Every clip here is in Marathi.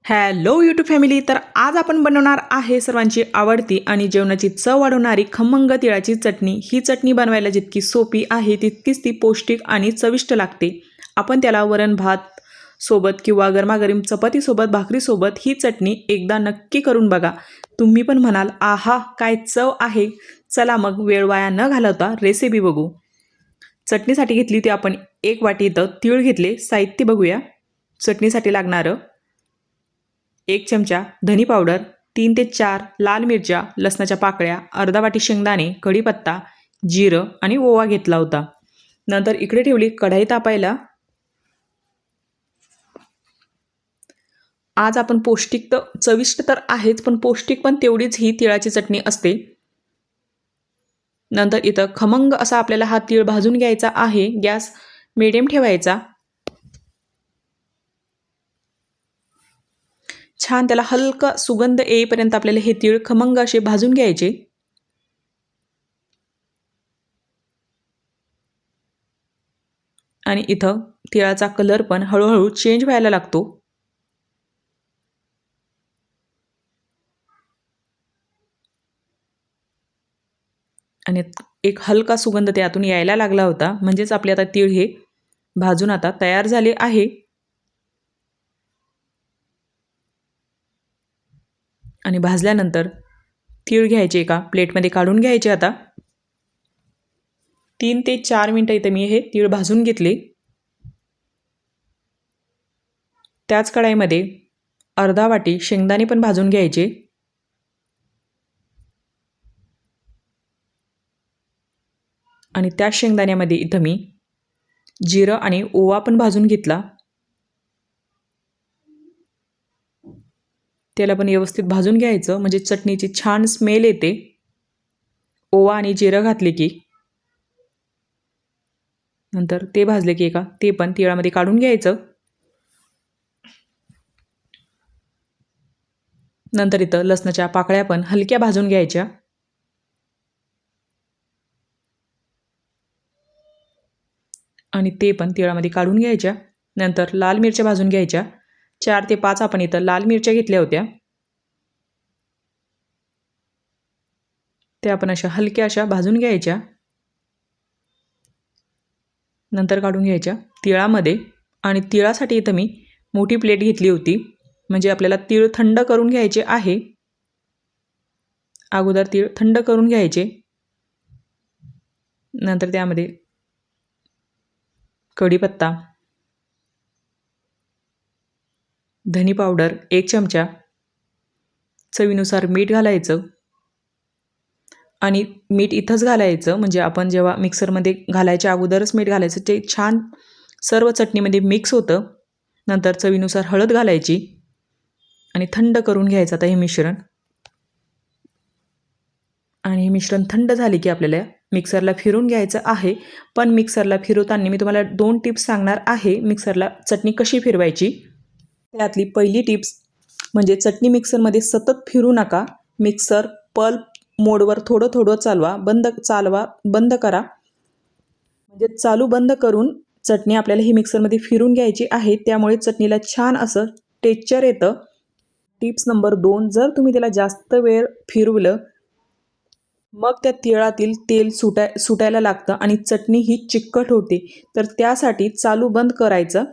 Hello YouTube family. तर आज आपण बनवणार आहे सर्वांची आवडती आणि जेवणाची चव वाढवणारी खमंग तिळाची चटणी. ही चटणी बनवायला जितकी सोपी आहे तितकीच ती पौष्टिक आणि चविष्ट लागते. आपण त्याला वरण भात सोबत किंवा गरमागरम चपातीसोबत भाकरीसोबत ही चटणी एकदा नक्की करून बघा. तुम्ही पण म्हणाल आहा काय चव आहे. चला मग वेळ वाया न घालवता रेसिपी बघू. चटणीसाठी घेतली ती आपण 1 वाटी इथं तीळ घेतले. साहित्य बघूया. चटणीसाठी लागणारं 1 चमचा धनी पावडर, 3 ते 4 लाल मिरच्या, लसणाच्या पाकळ्या, अर्धा वाटी शेंगदाणे, कढीपत्ता, जिरं आणि ओवा घेतला होता. नंतर इकडे ठेवली कढई तापायला. आज आपण पौष्टिक तर चविष्ट तर आहेच, पण पौष्टिक पण तेवढीच ही तिळाची चटणी असते. नंतर इथं खमंग असा आपल्याला हा तीळ भाजून घ्यायचा आहे. गॅस मिडियम ठेवायचा. छान त्याला हलका सुगंध येईपर्यंत आपल्याला हे तीळ खमंग असे भाजून घ्यायचे. आणि इथं तिळाचा कलर पण हळूहळू चेंज व्हायला लागतो. आणि एक हलका सुगंध त्यातून यायला लागला होता. म्हणजेच आपले आता तीळ हे भाजून आता तयार झाले आहे. आणि भाजल्यानंतर तीळ घ्यायचे, एका प्लेटमध्ये काढून घ्यायचे. आता 3 ते 4 मिनटं इथे मी हे तीळ भाजून घेतले. त्याच कढईमध्ये अर्धा वाटी शेंगदाणे पण भाजून घ्यायचे. आणि त्या शेंगदाण्यामध्ये इथं मी जिरं आणि ओवा पण भाजून घेतला. त्याला पण व्यवस्थित भाजून घ्यायचं, म्हणजे चटणीची छान स्मेल येते. ओवा आणि जिरं घातले की नंतर ते भाजले की ते पण तिळामध्ये काढून घ्यायचं. नंतर इथं लसणाच्या पाकळ्या पण हलक्या भाजून घ्यायच्या. आणि ते पण तिळामध्ये काढून घ्यायच्या. नंतर लाल मिरच्या भाजून घ्यायच्या. 4 ते 5 आपण इथं लाल मिरच्या घेतल्या होत्या. त्या आपण अशा हलक्या अशा भाजून घ्यायच्या. नंतर काढून घ्यायच्या तिळामध्ये. आणि तिळासाठी इथं मी मोठी प्लेट घेतली होती, म्हणजे आपल्याला तीळ थंड करून घ्यायचे आहे. अगोदर तीळ थंड करून घ्यायचे. नंतर त्यामध्ये कढीपत्ता, धनी पावडर 1 चमचा, चवीनुसार मीठ घालायचं. आणि मीठ इथंच घालायचं, म्हणजे आपण जेव्हा मिक्सरमध्ये घालायच्या अगोदरच मीठ घालायचं, ते छान सर्व चटणीमध्ये मिक्स होतं. नंतर चवीनुसार हळद घालायची आणि थंड करून घ्यायचं आता हे मिश्रण. आणि हे मिश्रण थंड झाले की आपल्याला मिक्सरला फिरून घ्यायचं आहे. पण मिक्सरला फिरवताना मी तुम्हाला 2 टिप्स सांगणार आहे मिक्सरला चटणी कशी फिरवायची. त्यातली पहिली टिप्स म्हणजे चटणी मिक्सरमध्ये सतत फिरू नका. मिक्सर पल्प मोडवर थोडं थोडं चालवा, बंद करा. म्हणजे चालू बंद करून चटणी आपल्याला ही मिक्सरमध्ये फिरून घ्यायची आहे. त्यामुळे चटणीला छान असं टेक्स्चर येतं. टिप्स नंबर 2, जर तुम्ही त्याला जास्त वेळ फिरवलं मग त्या तिळातील तेल सुटायला लागतं आणि चटणी ही चिकट होते. तर त्यासाठी चालू बंद करायचं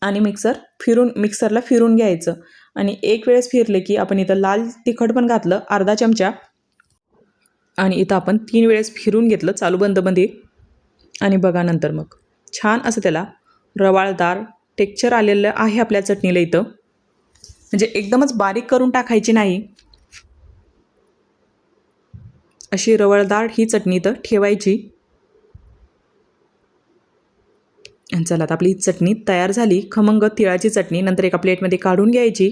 आणि मिक्सरला फिरून घ्यायचं. आणि एक वेळेस फिरले की आपण इथं लाल तिखट पण घातलं अर्धा चमचा. आणि इथं आपण 3 वेळेस फिरून घेतलं चालू बंदमध्ये. आणि बघा नंतर मग छान असं त्याला रवाळदार टेक्स्चर आलेलं आहे आपल्या चटणीला इथं. म्हणजे एकदमच बारीक करून टाकायची नाही, अशी रवाळदार ही चटणी इथं ठेवायची. आणि चला आता आपली चटणी तयार झाली, खमंग तिळाची चटणी. नंतर एका प्लेटमध्ये काढून घ्यायची.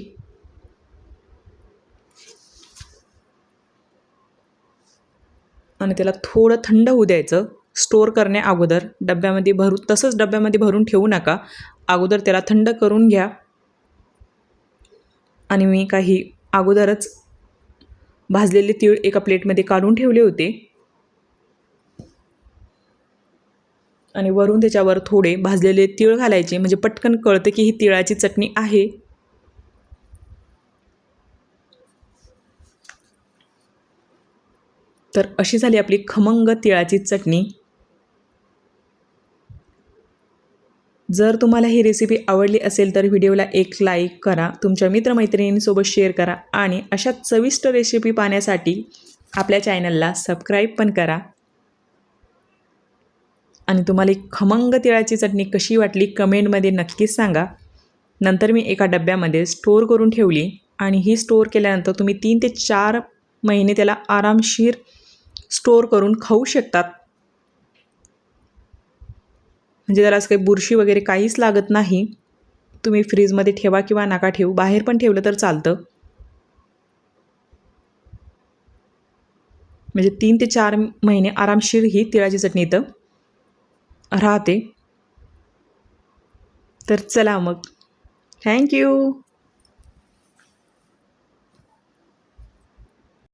आणि त्याला थोडं थंड होऊ द्यायचं. स्टोअर करण्या अगोदर डब्यामध्ये भरून ठेवू नका. अगोदर त्याला थंड करून घ्या. आणि मी काही अगोदरच भाजलेले तीळ एका प्लेटमध्ये काढून ठेवले होते. आणि वरून त्याच्यावर थोडे भाजलेले तीळ घालायचे, म्हणजे पटकन कळतं की ही तिळाची चटणी आहे. तर अशी झाली आपली खमंग तिळाची चटणी. जर तुम्हाला ही रेसिपी आवडली असेल तर व्हिडिओला एक लाईक करा, तुमच्या मित्रमैत्रिणींसोबत शेअर करा आणि अशा चविष्ट रेसिपी पाहण्यासाठी आपल्या चॅनलला सबस्क्राईब पण करा. आणि तुम्हाला ही खमंग तिळाची चटणी कशी वाटली कमेंटमध्ये नक्कीच सांगा. नंतर मी एका डब्यामध्ये स्टोअर करून ठेवली आणि ही स्टोअर केल्यानंतर तुम्ही 3 ते 4 महिने त्याला आरामशीर स्टोअर करून खाऊ शकतात. म्हणजे त्याला असं काही बुरशी वगैरे काहीच लागत नाही. तुम्ही फ्रीजमध्ये ठेवा किंवा नका ठेवू, बाहेर पण ठेवलं तर चालतं. म्हणजे 3 ते 4 महिने आरामशीर ही तिळाची चटणी इथं राहते. तर चला मग, थँक्यू.